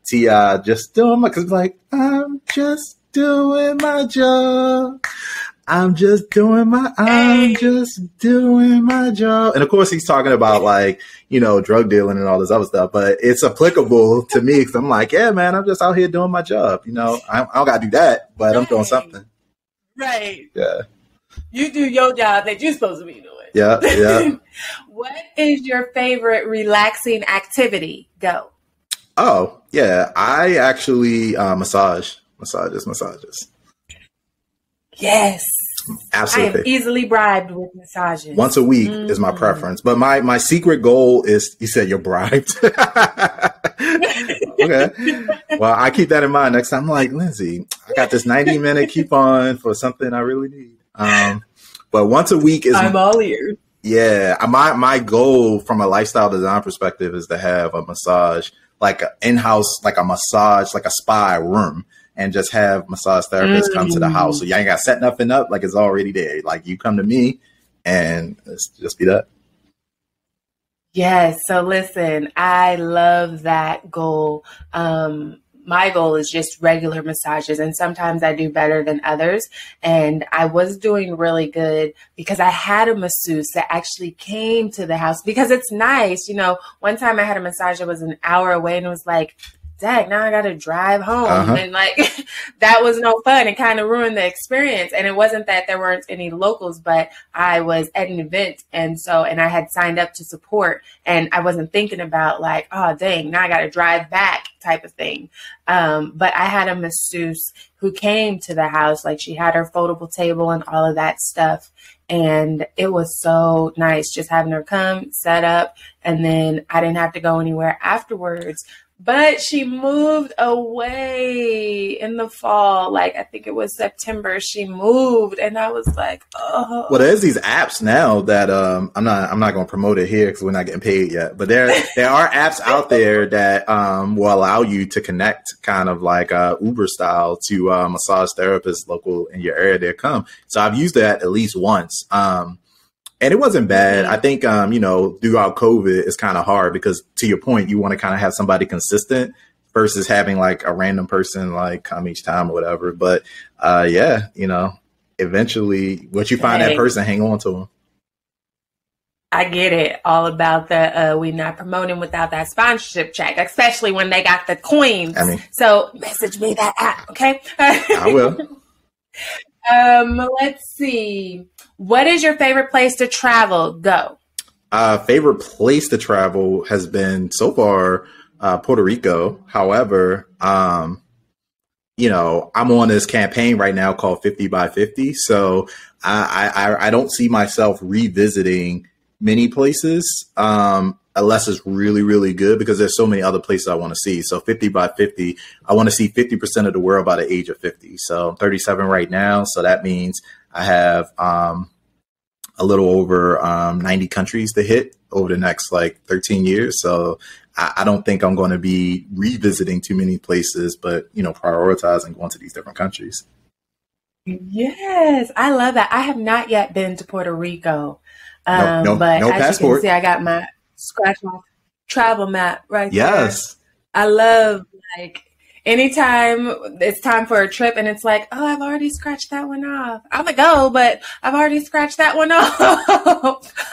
T.I. Just doing my, cause like, I'm just doing my job. I'm just doing my job. And of course he's talking about like, drug dealing and all this other stuff, but it's applicable to me because I'm like, yeah, man, I'm just out here doing my job. I don't got to do that, but I'm doing something. Right. Yeah. You do your job that you're supposed to be doing. Yeah. What is your favorite relaxing activity? Go. Oh, yeah. I actually massages. Yes. Absolutely. I am easily bribed with massages. Once a week is my preference. But my secret goal is, you said you're bribed. Okay. Well, I keep that in mind next time. I'm like, Lindsey, I got this 90-minute coupon for something I really need. But once a week is... I'm all ears. Yeah. My goal from a lifestyle design perspective is to have a massage, like an in-house, like a massage, like a spa room. And just have massage therapists come to the house. So you ain't got to set nothing up. Like it's already there. Like you come to me and it's just be that. Yes. So listen, I love that goal. My goal is just regular massages. And sometimes I do better than others. And I was doing really good because I had a masseuse that actually came to the house because it's nice. One time I had a massage that was an hour away and it was like, dang, now I got to drive home. And like, that was no fun. It kind of ruined the experience. And it wasn't that there weren't any locals, but I was at an event. And I had signed up to support and I wasn't thinking about like, oh, dang, now I got to drive back type of thing. But I had a masseuse who came to the house, like she had her foldable table and all of that stuff. And it was so nice just having her come, set up, and then I didn't have to go anywhere afterwards. But she moved away in the fall. Like, I think it was September. She moved, and I was like, oh. Well, there's these apps now that I'm not going to promote it here because we're not getting paid yet. But there are apps out there that will allow you to connect, kind of like Uber style, to massage therapists local in your area. They come. So I've used that at least once. And it wasn't bad. I think, throughout COVID, it's kind of hard because to your point, you want to kind of have somebody consistent versus having like a random person like come each time or whatever. But eventually once you find that person, hang on to them. I get it. All about the we're not promoting without that sponsorship check, especially when they got the coins. So message me that app, okay? I will. Let's see. What is your favorite place to travel? Go. Favorite place to travel has been so far Puerto Rico. However, I'm on this campaign right now called 50 by 50. So I don't see myself revisiting many places unless it's really, really good because there's so many other places I want to see. So 50 by 50, I want to see 50% of the world by the age of 50. So I'm 37 right now. So that means I have a little over 90 countries to hit over the next like 13 years. So I don't think I'm going to be revisiting too many places, but, prioritizing going to these different countries. Yes, I love that. I have not yet been to Puerto Rico. No, no, But no as you can passport. see, I got my scratch off travel map right there. Yes. I love like anytime it's time for a trip and it's like, oh, I've already scratched that one off. I'm gonna go, but I've already scratched that one off.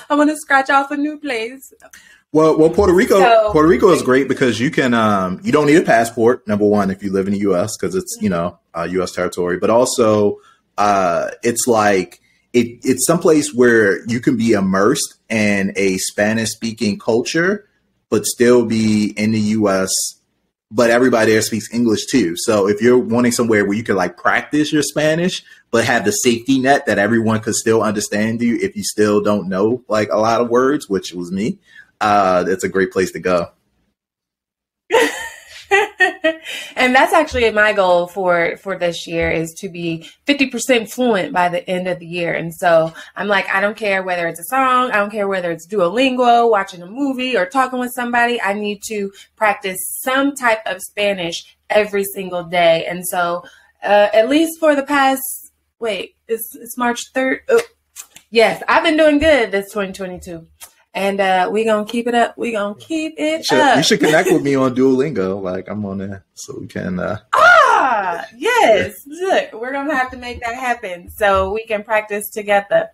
I want to scratch off a new place. Well, So, Puerto Rico is great because you can, you don't need a passport. Number one, if you live in the U.S. because it's, U.S. territory, but also, it's like, it's someplace where you can be immersed in a Spanish speaking culture, but still be in the U.S., but everybody there speaks English too. So if you're wanting somewhere where you can like practice your Spanish, but have the safety net that everyone could still understand you if you still don't know like a lot of words, which was me, it's a great place to go. and that's actually my goal for this year is to be 50% fluent by the end of the year. And so I'm like, I don't care whether it's a song, I don't care whether it's Duolingo, watching a movie, or talking with somebody. I need to practice some type of Spanish every single day. And so at least for the past, it's March 3rd. Oh, yes, I've been doing good this 2022. And we gonna keep it up. We gonna keep it up. You should connect with me on Duolingo. Like I'm on there, so we can. Yes. Look, we're gonna have to make that happen so we can practice together.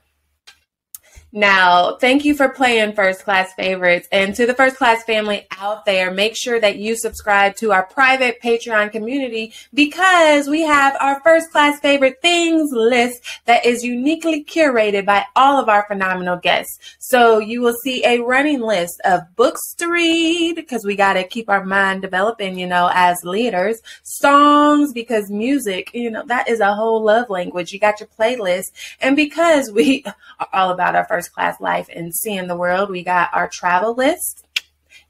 Now, thank you for playing First Class Favorites. And to the First Class family out there, make sure that you subscribe to our private Patreon community because we have our First Class Favorite Things list that is uniquely curated by all of our phenomenal guests. So you will see a running list of books to read because we got to keep our mind developing, as leaders, songs, because music, that is a whole love language. You got your playlist. And because we are all about our first class life and seeing the world, we got our travel list.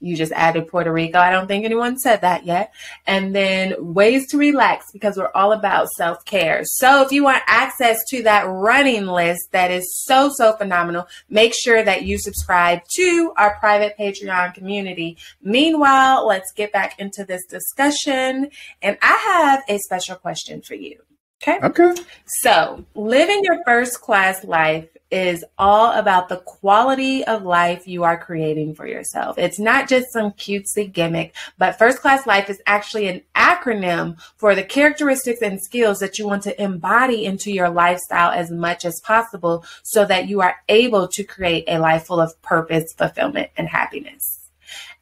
You just added Puerto Rico. I don't think anyone said that yet. And then ways to relax because we're all about self-care. So if you want access to that running list that is so phenomenal, make sure that you subscribe to our private Patreon community. Meanwhile, let's get back into this discussion. And I have a special question for you. Okay. So living your first class life is all about the quality of life you are creating for yourself. It's not just some cutesy gimmick, but first class life is actually an acronym for the characteristics and skills that you want to embody into your lifestyle as much as possible so that you are able to create a life full of purpose, fulfillment, and happiness.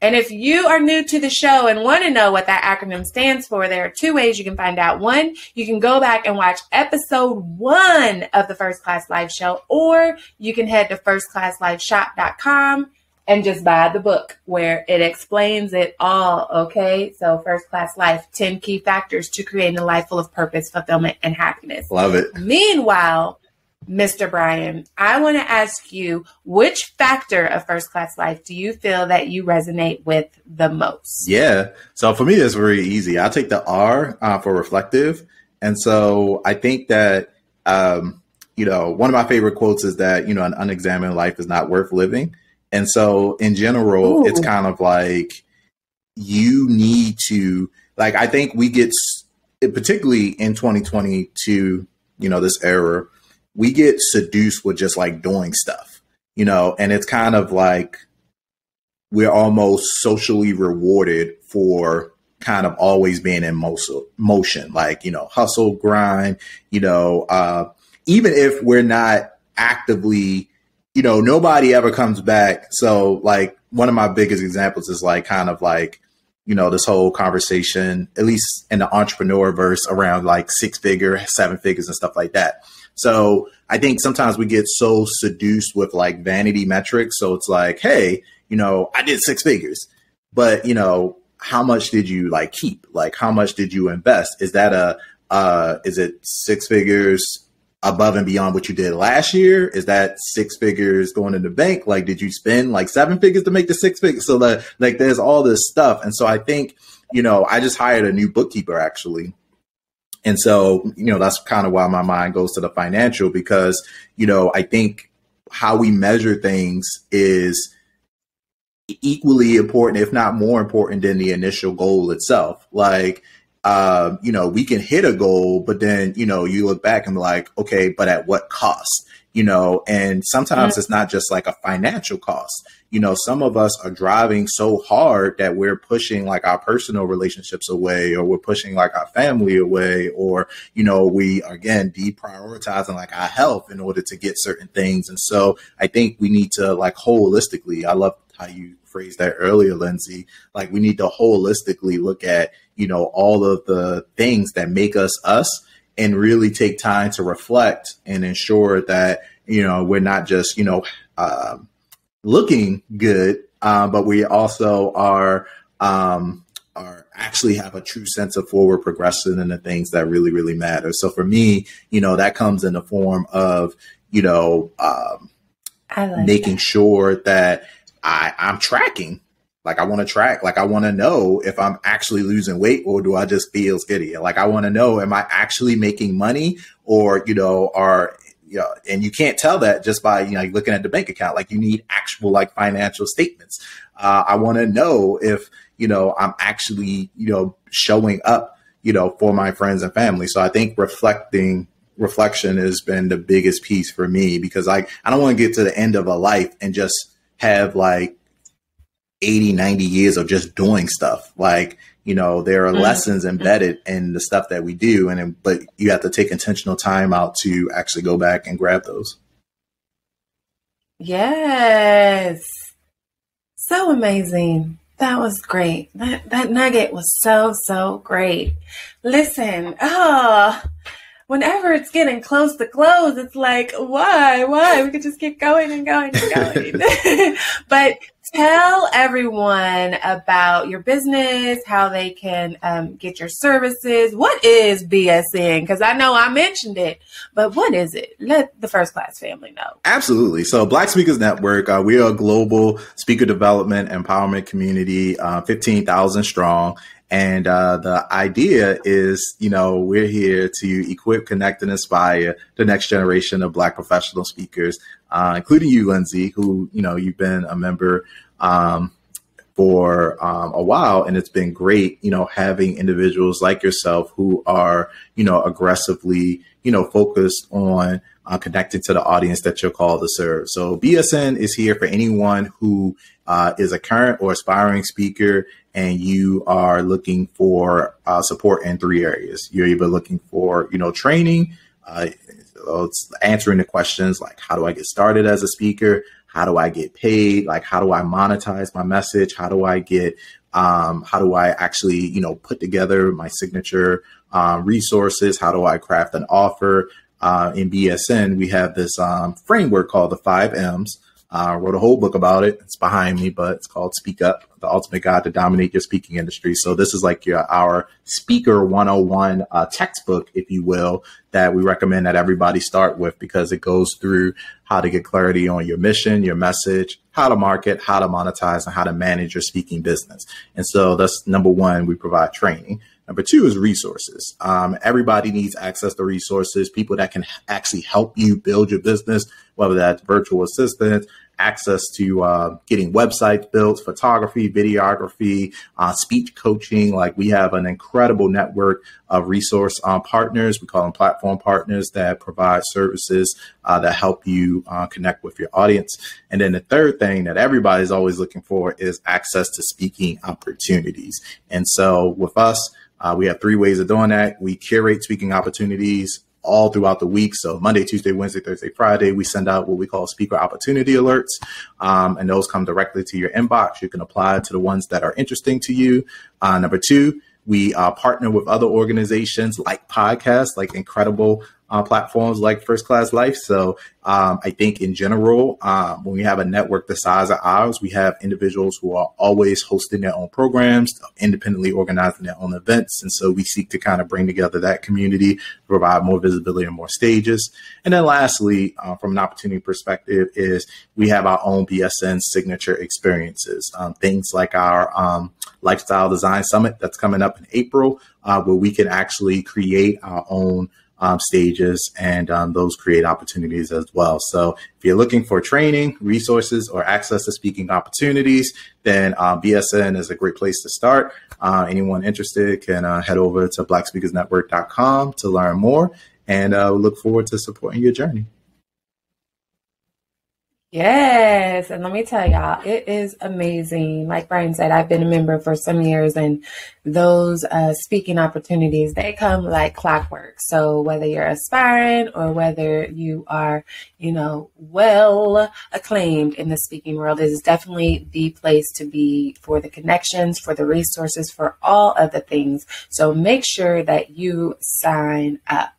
And if you are new to the show and want to know what that acronym stands for, there are two ways you can find out. One, you can go back and watch episode 1 of the First Class Life show, or you can head to firstclasslifeshop.com and just buy the book where it explains it all. Okay. So First Class Life, 10 key factors to creating a life full of purpose, fulfillment, and happiness. Love it. Meanwhile, Mr. Brian, I want to ask you, which factor of first class life do you feel that you resonate with the most? Yeah. So for me, it's very easy. I'll take the R for reflective. And so I think that, one of my favorite quotes is that, an unexamined life is not worth living. And so in general, It's kind of like you need to, like, I think we get, particularly in 2022, this era, we get seduced with just like doing stuff, and it's kind of like we're almost socially rewarded for kind of always being in motion, like, hustle, grind, even if we're not actively, nobody ever comes back. So like one of my biggest examples is like kind of like, this whole conversation, at least in the entrepreneur verse, around like 6-figure, 7 figures and stuff like that. So I think sometimes we get so seduced with like vanity metrics. So it's like, hey, I did 6 figures, but how much did you like keep? Like, how much did you invest? Is that is it 6 figures above and beyond what you did last year? Is that 6 figures going in the bank? Like, did you spend like 7 figures to make the 6 figures? So like there's all this stuff. And so I think, I just hired a new bookkeeper actually. And so, that's kind of why my mind goes to the financial, because, I think how we measure things is equally important, if not more important than the initial goal itself. Like, we can hit a goal, but then, you look back and be like, okay, but at what cost? And sometimes it's not just like a financial cost. Some of us are driving so hard that we're pushing like our personal relationships away, or we're pushing like our family away, or, we are, again, deprioritizing like our health in order to get certain things. And so I think we need to like holistically, I love how you phrased that earlier, Lindsey, like we need to holistically look at, all of the things that make us us, and really take time to reflect and ensure that, we're not just, looking good, but we also are actually have a true sense of forward progression in the things that really, really matter. So for me, that comes in the form of, making sure that I'm tracking. Like I want to track, like I want to know if I'm actually losing weight, or do I just feel giddy? Like I want to know, am I actually making money, or, and you can't tell that just by, looking at the bank account. Like you need actual like financial statements. I want to know if, I'm actually, showing up, for my friends and family. So I think reflection has been the biggest piece for me, because I don't want to get to the end of a life and just have like 80, 90 years of just doing stuff. Like, there are lessons embedded in the stuff that we do. But you have to take intentional time out to actually go back and grab those. Yes. So amazing. That was great. That nugget was so great. Listen, whenever it's getting close to close, it's like, why? We could just keep going and going and going. But tell everyone about your business, how they can get your services. What is BSN? Because I know I mentioned it, but what is it? Let the First Class family know. Absolutely. So Black Speakers Network, we are a global speaker development empowerment community, 15,000 strong. And the idea is, we're here to equip, connect, and inspire the next generation of Black professional speakers, including you, Lindsey, who, you've been a member for a while. And it's been great, having individuals like yourself who are, aggressively, focused on connecting to the audience that you're called to serve. So BSN is here for anyone who is a current or aspiring speaker, and you are looking for support in 3 areas. You're either looking for, training, it's answering the questions like, how do I get started as a speaker? How do I get paid? Like, how do I monetize my message? How do I actually, put together my signature resources? How do I craft an offer? In BSN, we have this framework called the 5 M's. Wrote a whole book about it. It's behind me, but it's called Speak Up, the ultimate guide to dominate your speaking industry. So this is like our speaker 101 textbook, if you will, that we recommend that everybody start with, because it goes through how to get clarity on your mission, your message, how to market, how to monetize, and how to manage your speaking business. And so that's number 1, we provide training. Number 2 is resources. Everybody needs access to resources, people that can actually help you build your business, whether that's virtual assistants, access to getting websites built, photography, videography, speech coaching. Like we have an incredible network of resource partners. We call them platform partners that provide services that help you connect with your audience. And then the third thing that everybody's always looking for is access to speaking opportunities. And so with us, we have 3 ways of doing that. We curate speaking opportunities all throughout the week. So Monday, Tuesday, Wednesday, Thursday, Friday, we send out what we call speaker opportunity alerts. And those come directly to your inbox. You can apply to the ones that are interesting to you. Number 2, we partner with other organizations like podcasts, like incredible platforms like First Class Life. So I think in general, when we have a network the size of ours, we have individuals who are always hosting their own programs, independently organizing their own events. And so we seek to kind of bring together that community, provide more visibility and more stages. And then lastly, from an opportunity perspective, is we have our own BSN signature experiences, things like our Lifestyle Design Summit that's coming up in April, where we can actually create our own stages, and those create opportunities as well. So if you're looking for training, resources, or access to speaking opportunities, then BSN is a great place to start. Anyone interested can head over to blackspeakersnetwork.com to learn more, and we look forward to supporting your journey. Yes. And let me tell y'all, it is amazing. Like Brian said, I've been a member for some years, and those speaking opportunities, they come like clockwork. So whether you're aspiring or whether you are, well acclaimed in the speaking world, it is definitely the place to be for the connections, for the resources, for all of the things. So make sure that you sign up.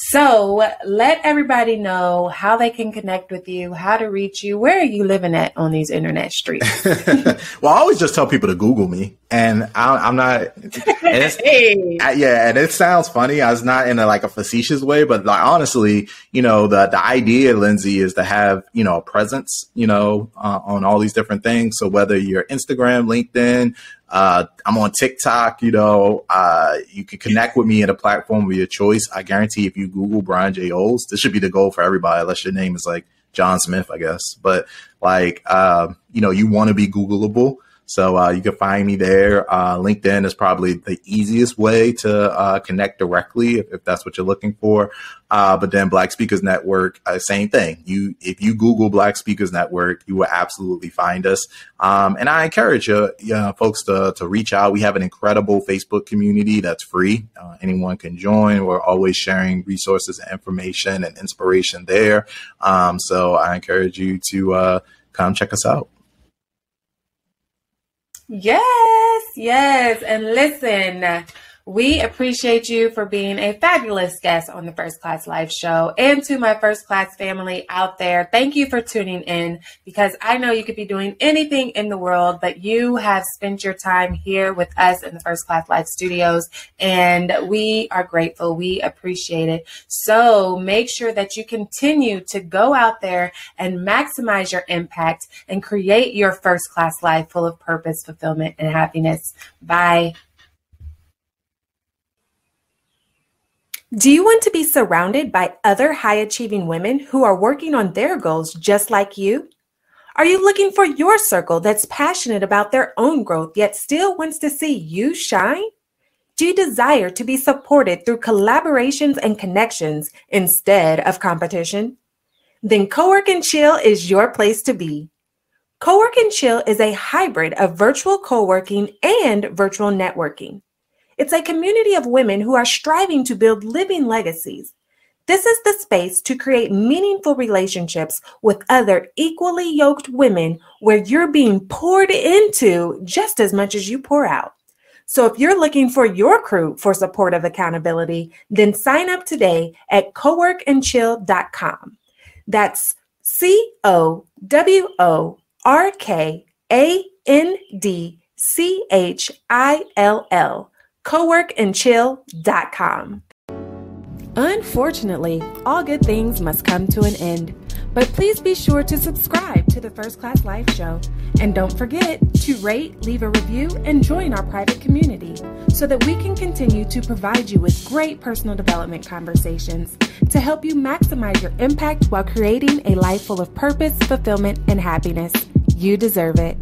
So let everybody know how they can connect with you, how to reach you. Where are you living at on these internet streets? Well, I always just tell people to Google me, and I'm not. And and it sounds funny. I was not in a facetious way, but honestly, the idea, Lindsey, is to have a presence, on all these different things. So whether you're Instagram, LinkedIn, I'm on TikTok, you can connect with me at a platform of your choice. I guarantee if you Google Brian J. Oles, this should be the goal for everybody, unless your name is like John Smith, I guess. But you want to be Googleable. So you can find me there. LinkedIn is probably the easiest way to connect directly if that's what you're looking for. But then Black Speakers Network, same thing. If you Google Black Speakers Network, you will absolutely find us. And I encourage folks to reach out. We have an incredible Facebook community that's free. Anyone can join. We're always sharing resources and information and inspiration there. So I encourage you to come check us out. Yes. And listen, we appreciate you for being a fabulous guest on the First Class Life Show. And to my First Class family out there, thank you for tuning in, because I know you could be doing anything in the world, but you have spent your time here with us in the First Class Life Studios, and we are grateful. We appreciate it. So make sure that you continue to go out there and maximize your impact and create your first class life full of purpose, fulfillment, and happiness. Bye. Do you want to be surrounded by other high-achieving women who are working on their goals just like you? Are you looking for your circle that's passionate about their own growth yet still wants to see you shine? Do you desire to be supported through collaborations and connections instead of competition? Then Cowork and Chill is your place to be. Cowork and Chill is a hybrid of virtual co-working and virtual networking. It's a community of women who are striving to build living legacies. This is the space to create meaningful relationships with other equally yoked women where you're being poured into just as much as you pour out. So if you're looking for your crew for supportive accountability, then sign up today at coworkandchill.com. That's COWORKANDCHILL. coworkandchill.com. Unfortunately, all good things must come to an end, but please be sure to subscribe to the First Class Life Show. And don't forget to rate, leave a review, and join our private community so that we can continue to provide you with great personal development conversations to help you maximize your impact while creating a life full of purpose, fulfillment, and happiness. You deserve it.